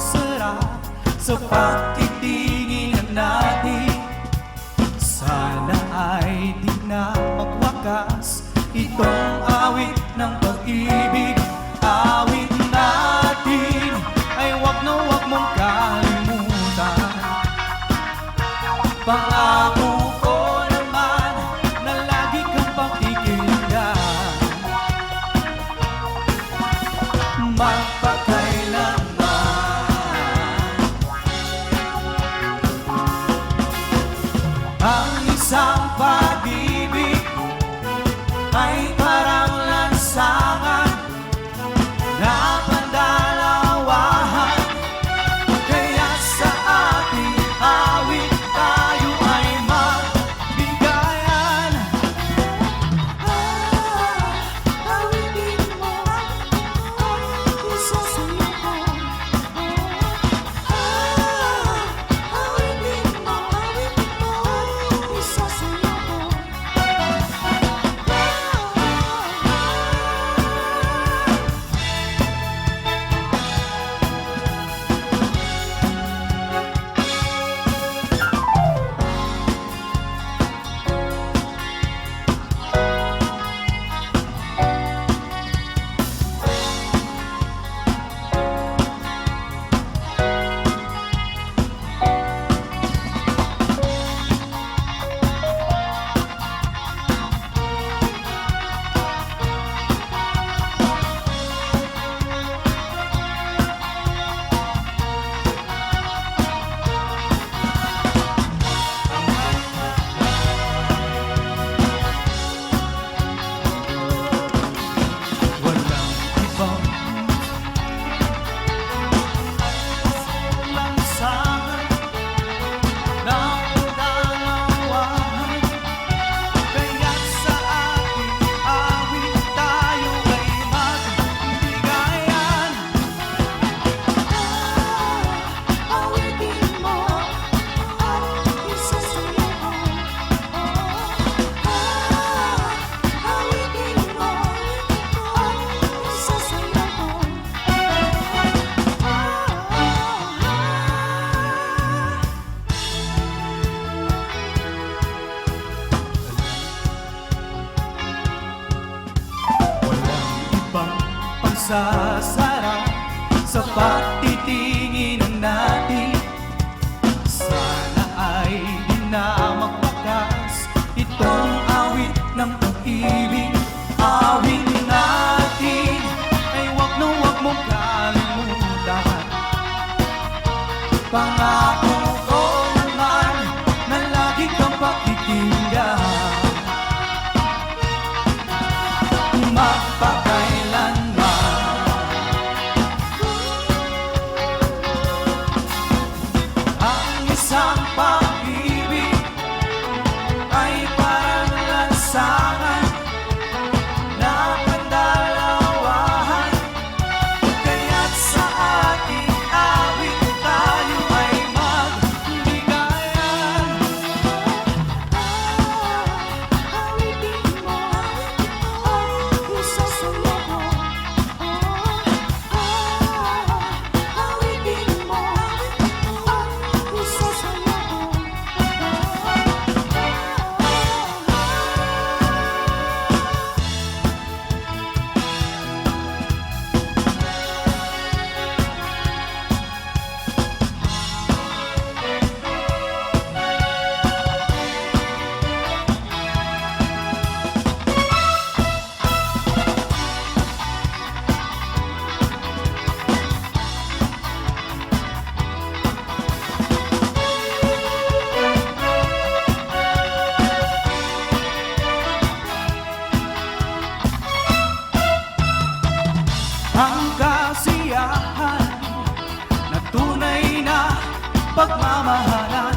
masasarap sa pagtitingin natin. Sana ay di na magwakas itong awit ng pag-ibig. Awit natin ay wag na wag mong kalimutan. Pangako ko naman na lagi kang pakikinggan, magpakailanman. Ang isang pag-ibig ay parang lansangan na pandalawahan. Kaya sa ating awit tayo ay magbigayan. Awitin mo ang isa sa'yo ko. Awitin mo isa sa'yo ko. Walang ibang lansangan na pandalawahan. Kaya sa ating awit tayo ay magbigayan. Awitin mo ang isa sa'yo ko. Awitin mo ang isa sa'yo ko. Walang ibang pagsasarap sa pagtitingin natin. Sana ay di na magwakas itong awit ng pag-ibig. Awit natin ay wag na wag mong kalimutan. Pangako ko naman na lagi kang pakikinggan, magpakailanman. Ang isang pag-ibig ay parang lansangan na pandalawahan. Kaya't sa ating awit tayo ay magbigayan. Awitin mo ang isa sa'yo ko. Awitin mo ang isa sa'yo ko. Ang kasiyahan na tunay na pagmamahalan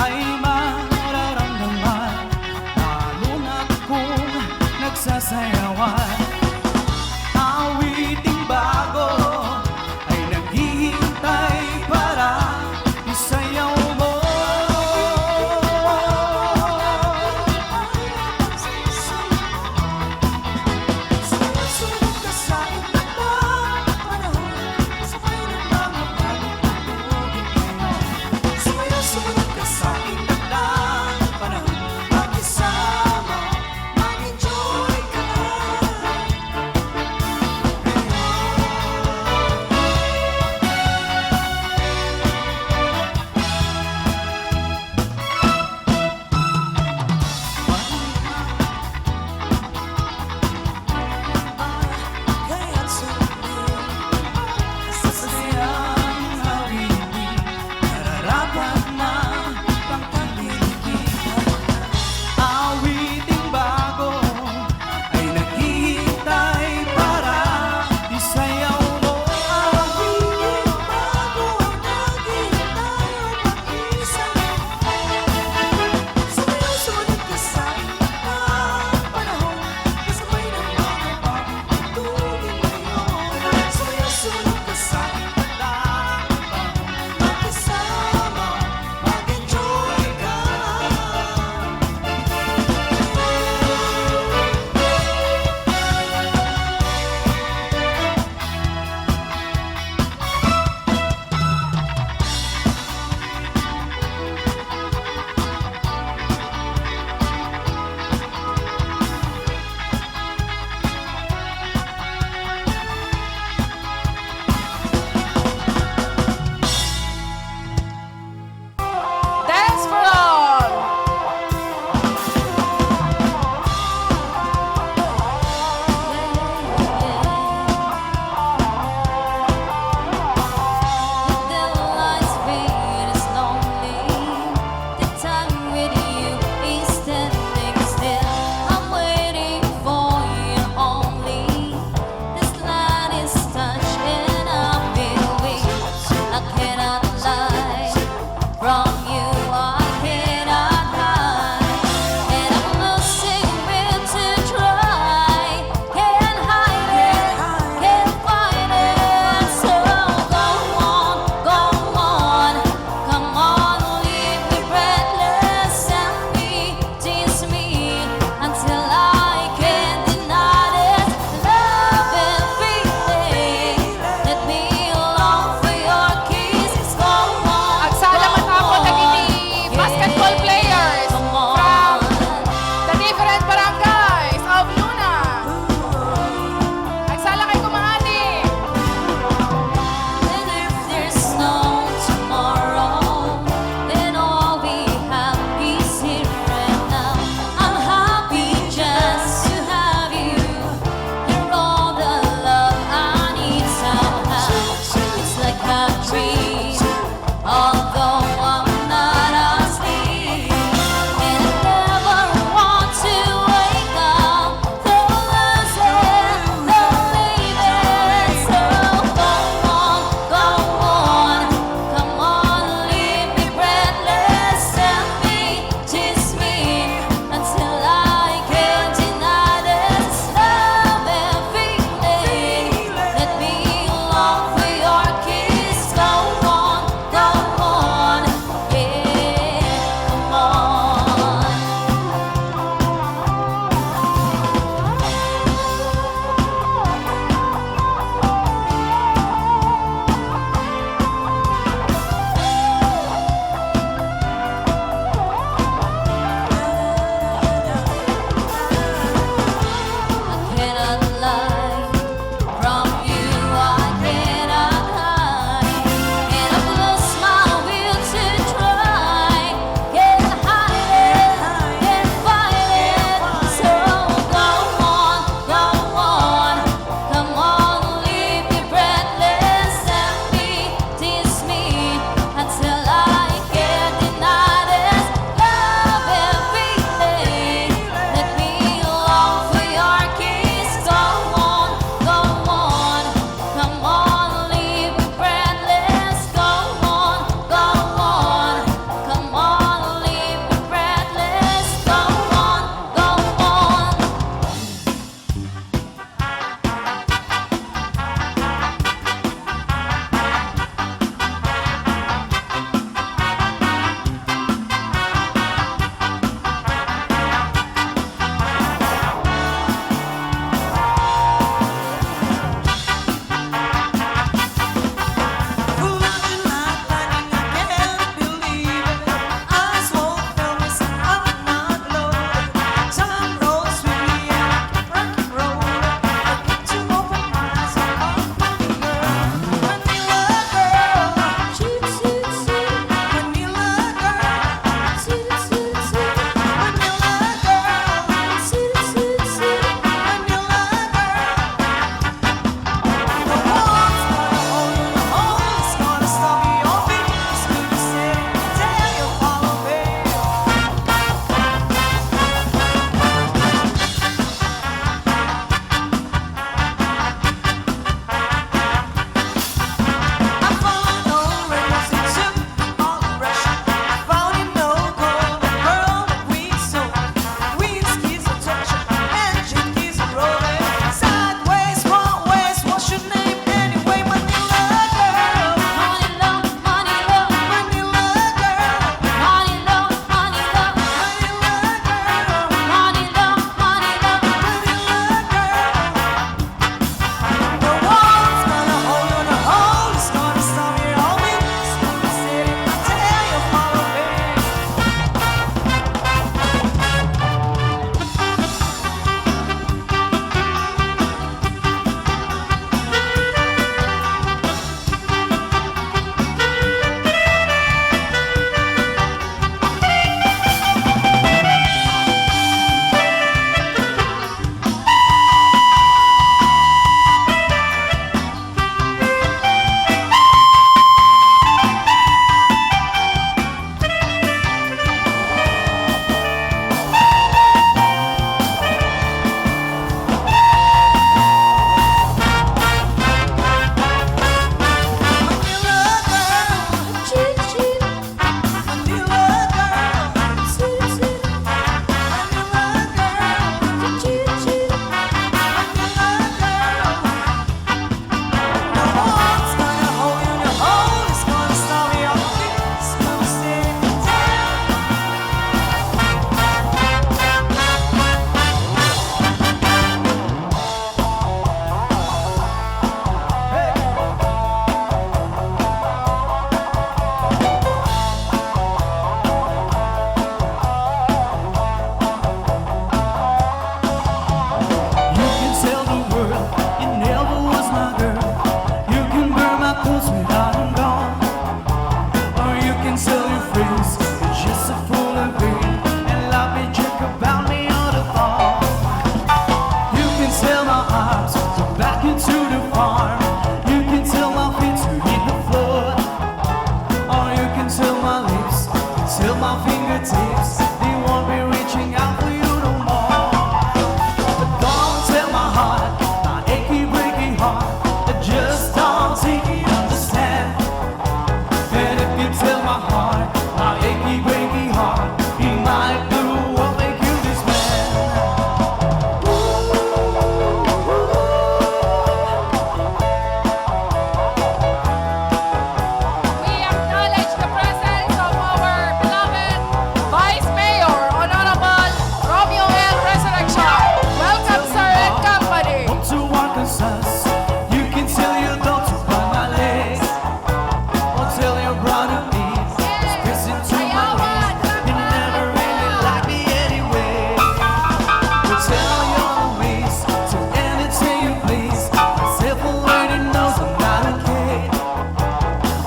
ay mararamdaman lalo na kung nagsasayawan. Awiting bago ay naghihintay para isayaw mo. Sunod ka sa iba pa panahon, sabay na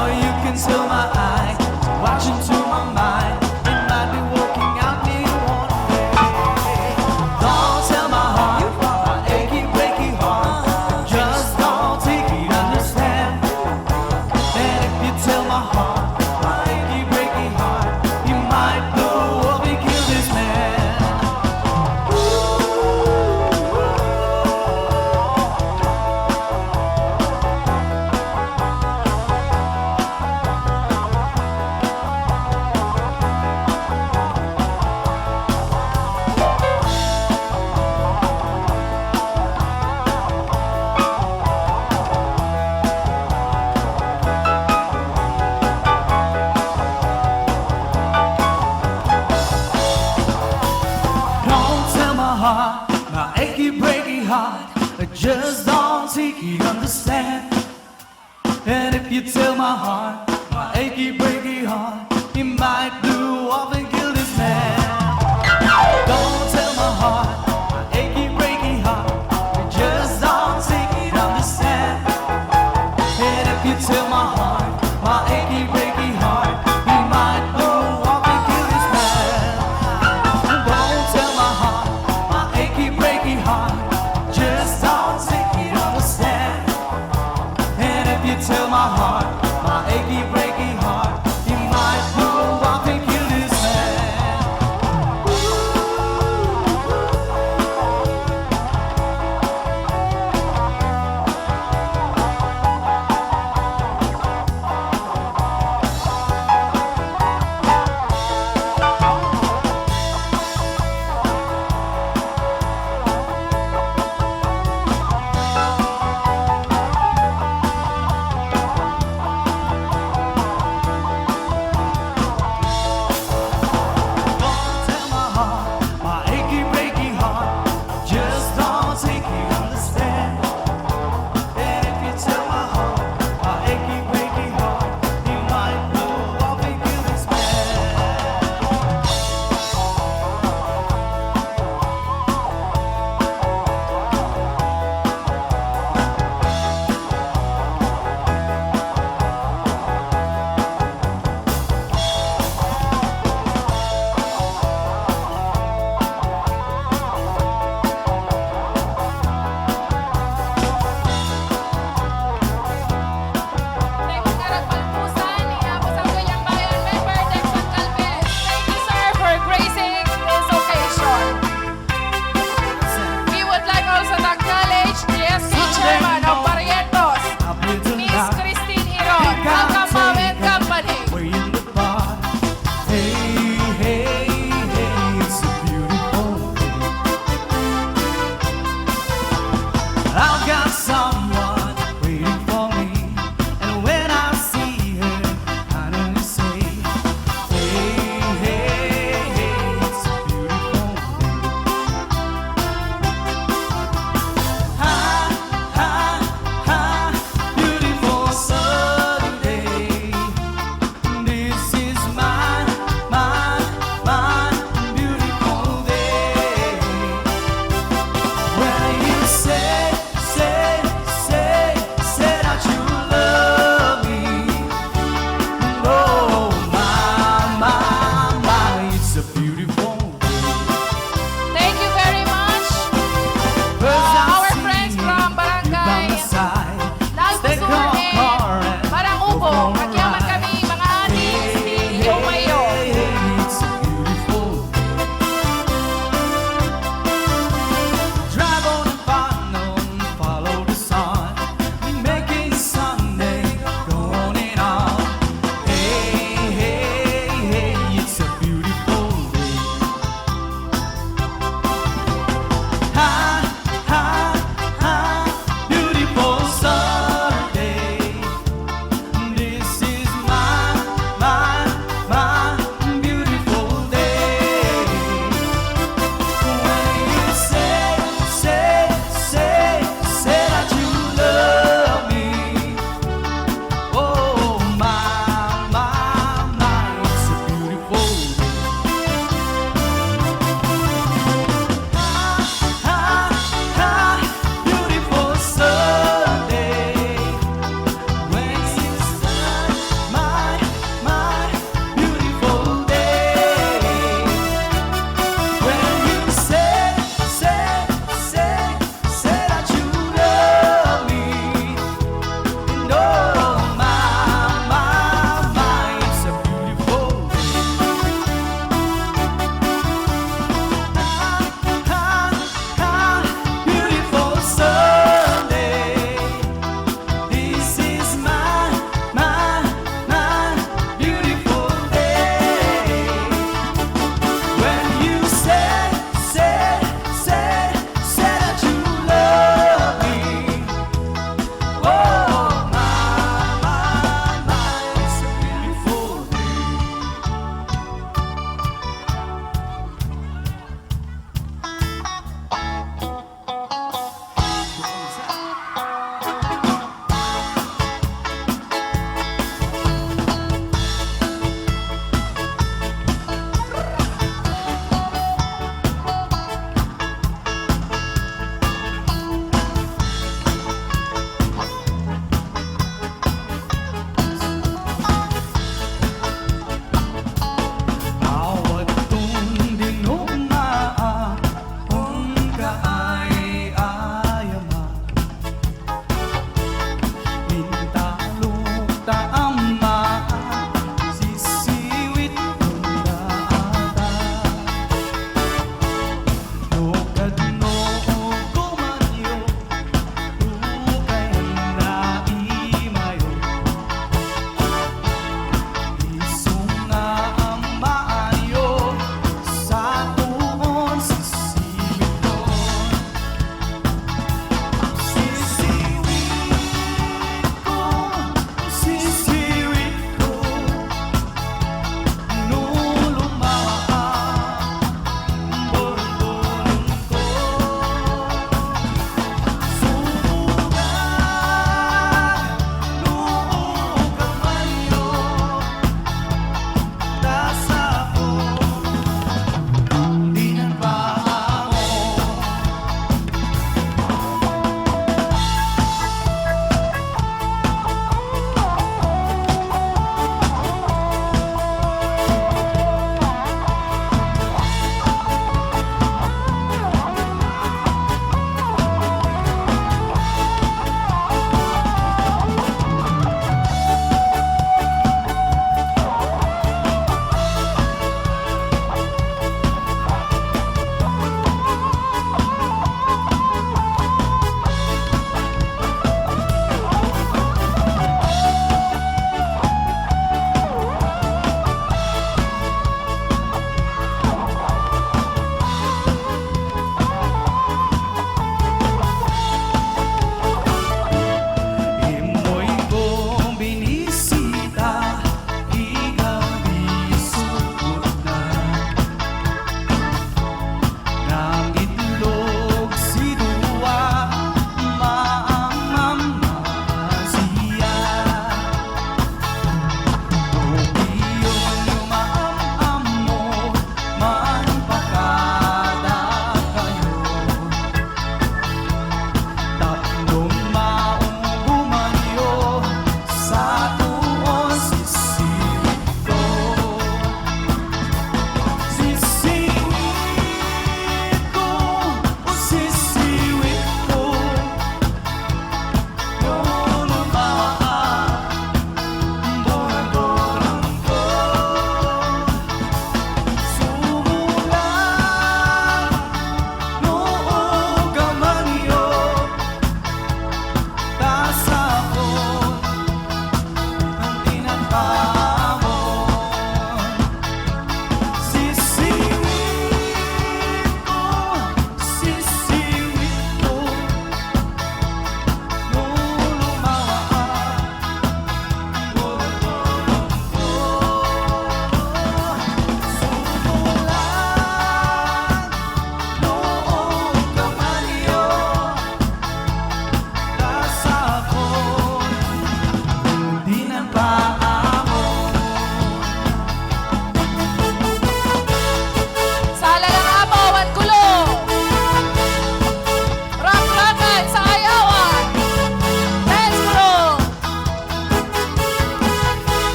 or you can tell my eye, watch into my mind. It might be working out me one day. Don't tell my heart, my achy breaky heart, just don't take it, understand. And if you tell my heart, my achy breaky heart, you might blow up and kill this man. Don't tell my heart, my achy breaky heart, I just don't take it, understand. And if you tell my heart, my achy breaky heart, you might do off and kill this man. Don't tell my heart, my achy breaky heart, I just don't take it, understand. And if you tell my heart, my achy breaky heart, you might do off and kill this man. Don't tell my heart, my achy breaky heart, just don't take it, understand. And if you tell my heart, my achy breaky heart,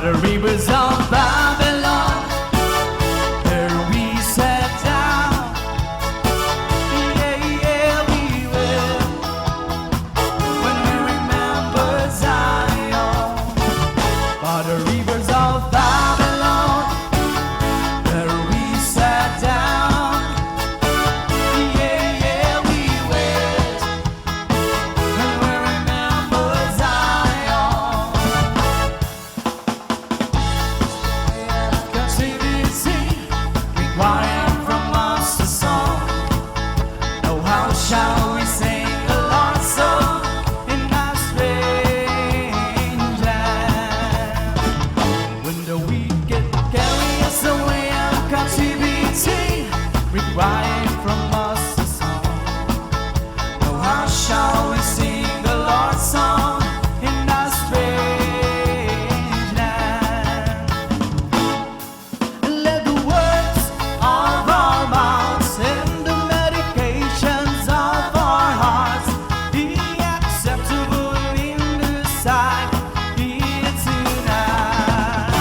the rivers of Babylon, there we sat down. Yeah, yeah, we will. When we remember Zion, by the rivers of Babylon, there we sat down. Yeah, yeah, we will. When we remember Zion. CBC requiring from us a song. Now how shall we sing the Lord's song in our strange land? When the wicked carry us away, CBC requiring from us a song. Now how shall we sing the Lord's song in our strange land? Let the words of our mouths and the meditations of our hearts be acceptable in the sight here tonight.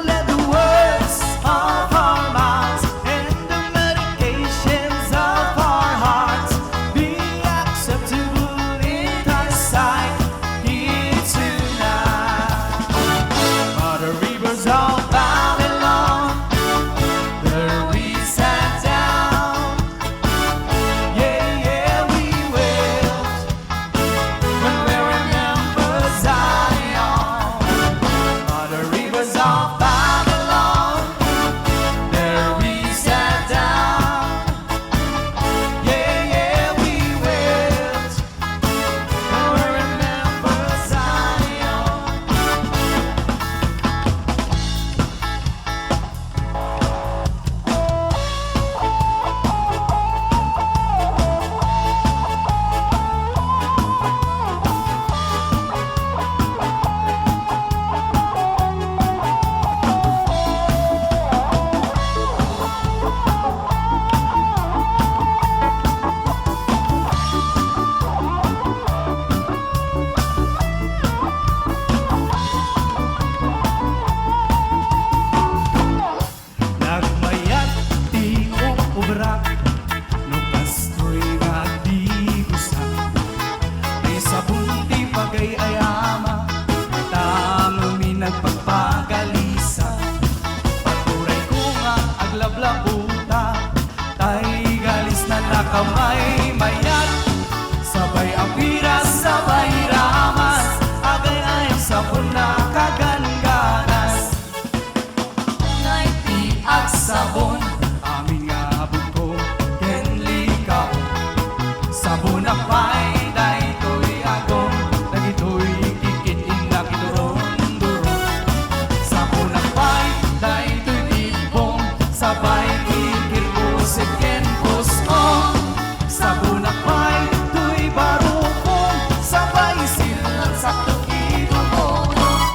Let the words of our mouths and the meditations of our hearts be acceptable in thy sight here tonight. By the rivers of Babylon, there we sat down. Yeah, yeah, we will. When we remember Zion, by the rivers of Babylon, there we sat down. Yeah, yeah, we will. When we remember Zion. Nagmayat di ubra, no kastoy nga di gusak. May sabunti pagay ayama, tamo mi nagpagpagalisa. Paturay ko nga aglablabuta, tay galis na nakamay mayat. Sabay apiras, sabay ramas, agay ay sabon na kaganganas. Ngay ti at sabon, amin nga buko, ken likaw. Sabon na pa'y daytoy agong, dagitoy kikitin na kiturong-durong. Sabon na pa'y daytoy tipong, sabay kikirpusik ken pusong. Sabon na pa'y tuy barukong, sabay silang sakto kitulong.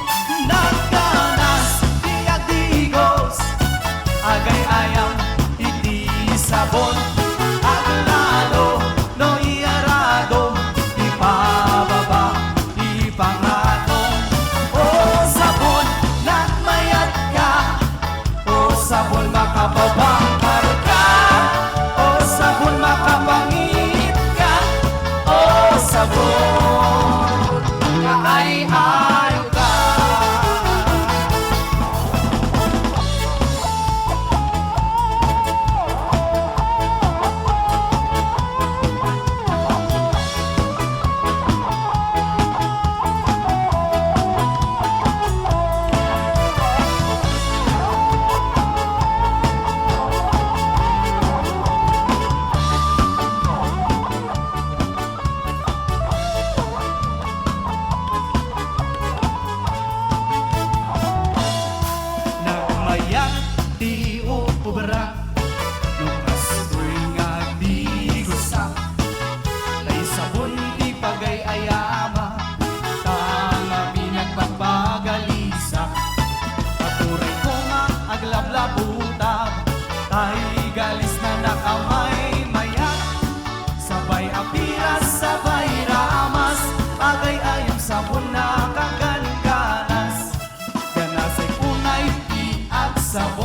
sabor